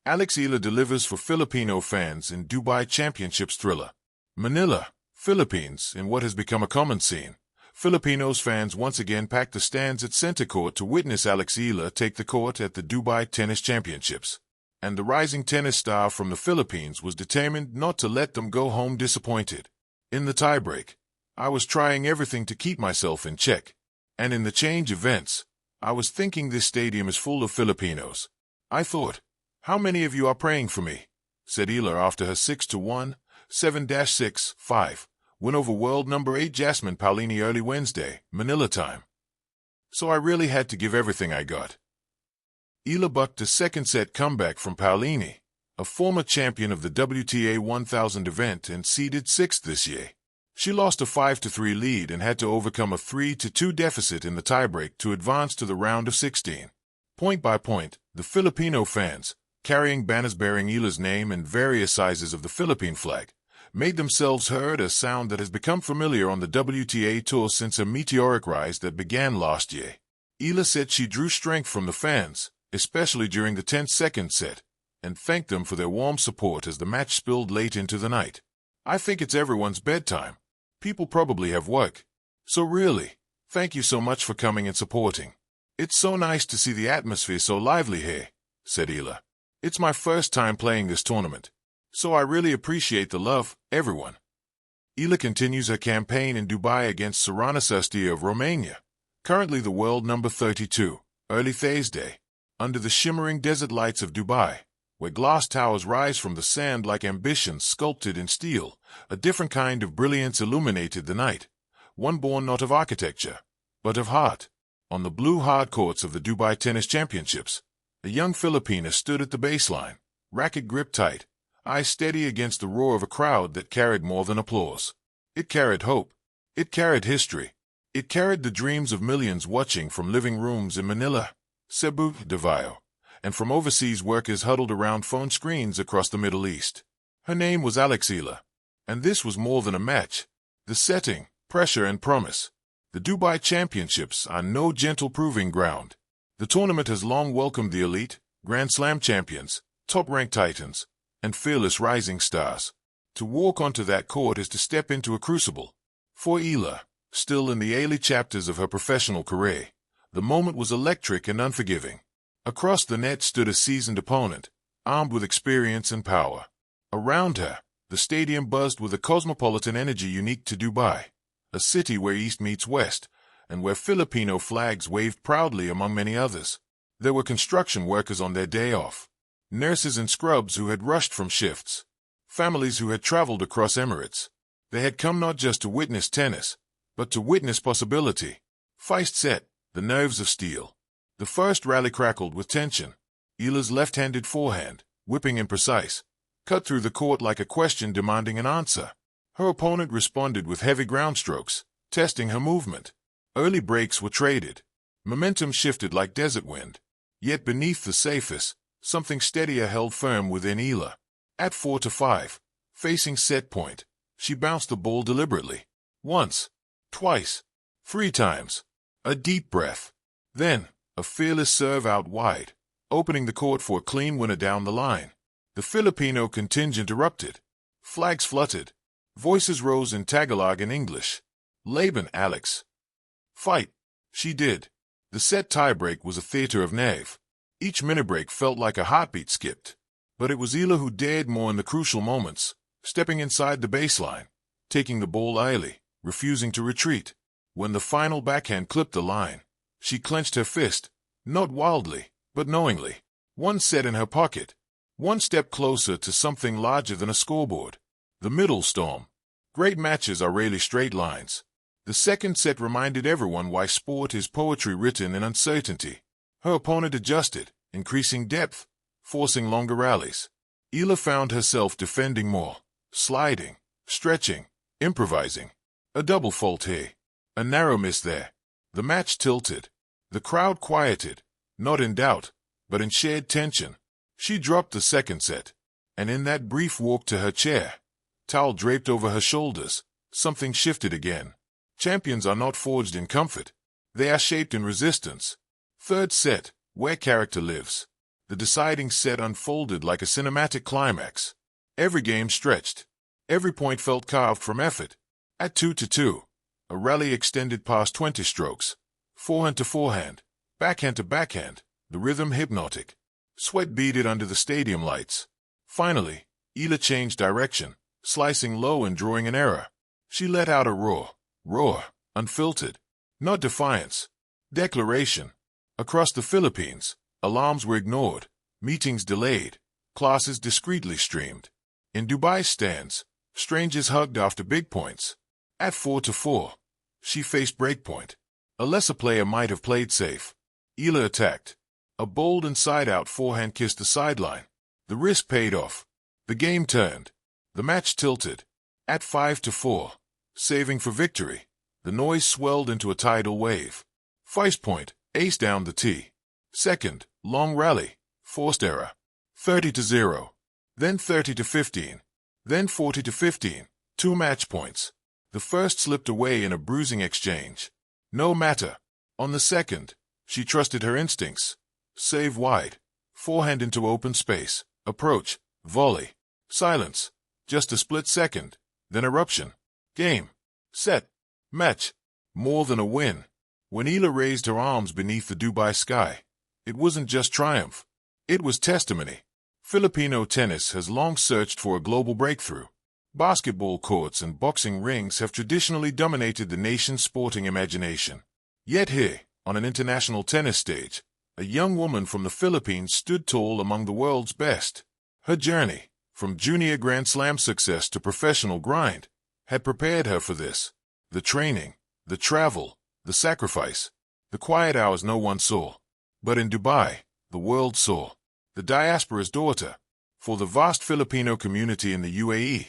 Eala delivers for Filipino fans in Dubai Championships thriller. Manila, Philippines. In what has become a common scene, Filipinos fans once again packed the stands at center court to witness Eala take the court at the Dubai Tennis Championships. And the rising tennis star from the Philippines was determined not to let them go home disappointed. In the tiebreak, I was trying everything to keep myself in check. And in the change events, I was thinking this stadium is full of Filipinos. I thought, how many of you are praying for me? Said Eala after her 6-1, 7-6-5 win over world number 8 Jasmine Paolini early Wednesday, Manila time. So I really had to give everything I got. Eala bucked a second-set comeback from Paolini, a former champion of the WTA 1000 event and seeded 6th this year. She lost a 5-3 lead and had to overcome a 3-2 deficit in the tiebreak to advance to the round of 16. Point by point, the Filipino fans, carrying banners bearing Eala's name and various sizes of the Philippine flag, made themselves heard, a sound that has become familiar on the WTA tour since a meteoric rise that began last year. Eala said she drew strength from the fans, especially during the 10th set, and thanked them for their warm support as the match spilled late into the night. I think it's everyone's bedtime. People probably have work. So really, thank you so much for coming and supporting. It's so nice to see the atmosphere so lively here, said Eala. It's my first time playing this tournament, so I really appreciate the love, everyone. Eala continues her campaign in Dubai against Sorana Cernăuți of Romania, currently the world number 32, early Thursday, under the shimmering desert lights of Dubai, where glass towers rise from the sand like ambitions sculpted in steel. A different kind of brilliance illuminated the night, one born not of architecture, but of heart. On the blue hard courts of the Dubai Tennis Championships, a young Filipina stood at the baseline, racket gripped tight, eyes steady against the roar of a crowd that carried more than applause. It carried hope. It carried history. It carried the dreams of millions watching from living rooms in Manila, Cebu, Davao, and from overseas workers huddled around phone screens across the Middle East. Her name was Eala. And this was more than a match. The setting, pressure, and promise. The Dubai Championships are no gentle proving ground. The tournament has long welcomed the elite, Grand Slam champions, top-ranked titans, and fearless rising stars. To walk onto that court is to step into a crucible. For Eala, still in the early chapters of her professional career, the moment was electric and unforgiving. Across the net stood a seasoned opponent, armed with experience and power. Around her, the stadium buzzed with a cosmopolitan energy unique to Dubai, a city where East meets West, and where Filipino flags waved proudly among many others. There were construction workers on their day off, nurses in scrubs who had rushed from shifts, families who had traveled across Emirates. They had come not just to witness tennis, but to witness possibility. Feist set, the nerves of steel. The first rally crackled with tension. Eala's left-handed forehand, whipping imprecise, cut through the court like a question demanding an answer. Her opponent responded with heavy ground strokes, testing her movement. Early breaks were traded. Momentum shifted like desert wind. Yet beneath the surface, something steadier held firm within Eala. At 4-5, facing set point, she bounced the ball deliberately. Once, twice, 3 times. A deep breath. Then, a fearless serve out wide, opening the court for a clean winner down the line. The Filipino contingent erupted. Flags fluttered. Voices rose in Tagalog and English. Laban, Alex. Fight. She did. The set tiebreak was a theater of nerve. Each minute break felt like a heartbeat skipped. But it was Eala who dared more in the crucial moments, stepping inside the baseline, taking the ball early, refusing to retreat. When the final backhand clipped the line, she clenched her fist, not wildly, but knowingly. One set in her pocket. One step closer to something larger than a scoreboard. The middle storm. Great matches are rarely straight lines. The second set reminded everyone why sport is poetry written in uncertainty. Her opponent adjusted, increasing depth, forcing longer rallies. Eala found herself defending more, sliding, stretching, improvising. A double fault here. A narrow miss there. The match tilted. The crowd quieted, not in doubt, but in shared tension. She dropped the second set, and in that brief walk to her chair, towel draped over her shoulders, something shifted again. Champions are not forged in comfort. They are shaped in resistance. Third set, where character lives. The deciding set unfolded like a cinematic climax. Every game stretched. Every point felt carved from effort. At 2-2, a rally extended past 20 strokes. Forehand to forehand, backhand to backhand, the rhythm hypnotic. Sweat beaded under the stadium lights. Finally, Eala changed direction, slicing low and drawing an error. She let out a roar, unfiltered. Not defiance. Declaration. Across the Philippines, alarms were ignored, meetings delayed, classes discreetly streamed. In Dubai's stands, strangers hugged after big points. At 4-4, she faced breakpoint. A lesser player might have played safe. Eala attacked. A bold inside-out forehand kissed the sideline. The risk paid off. The game turned. The match tilted. At 5-4, saving for victory, the noise swelled into a tidal wave. First point, ace down the tee. Second, long rally, forced error. 30-0. Then 30-15. Then 40-15. 2 match points. The first slipped away in a bruising exchange. No matter. On the second, she trusted her instincts. Save wide. Forehand into open space. Approach. Volley. Silence. Just a split second. Then eruption. Game. Set. Match. More than a win. When Eala raised her arms beneath the Dubai sky, it wasn't just triumph. It was testimony. Filipino tennis has long searched for a global breakthrough. Basketball courts and boxing rings have traditionally dominated the nation's sporting imagination. Yet here, on an international tennis stage, a young woman from the Philippines stood tall among the world's best. Her journey, from junior Grand Slam success to professional grind, had prepared her for this. The training, the travel, the sacrifice, the quiet hours no one saw. But in Dubai, the world saw. The diaspora's daughter. For the vast Filipino community in the UAE,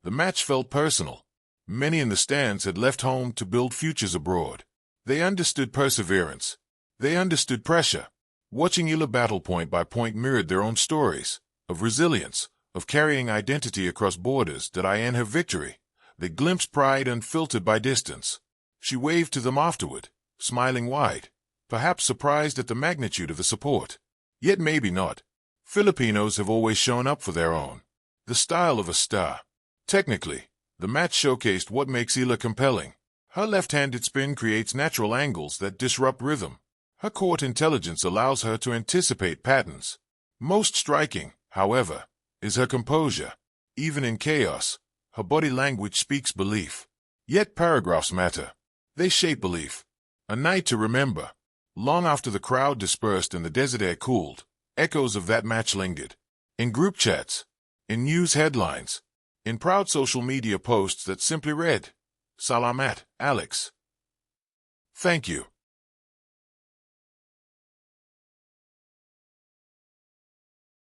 the match felt personal. Many in the stands had left home to build futures abroad. They understood perseverance. They understood pressure. Watching Eala battle point by point mirrored their own stories of resilience, of carrying identity across borders that in her victory. They glimpsed pride unfiltered by distance. She waved to them afterward, smiling wide, perhaps surprised at the magnitude of the support. Yet maybe not. Filipinos have always shown up for their own. The style of a star. Technically, the match showcased what makes Eala compelling. Her left-handed spin creates natural angles that disrupt rhythm. Her court intelligence allows her to anticipate patterns. Most striking, however, is her composure. Even in chaos, her body language speaks belief. Yet paragraphs matter. They shape belief. A night to remember. Long after the crowd dispersed and the desert air cooled, echoes of that match lingered. In group chats, in news headlines, in proud social media posts that simply read, "Salamat, Alex." Thank you.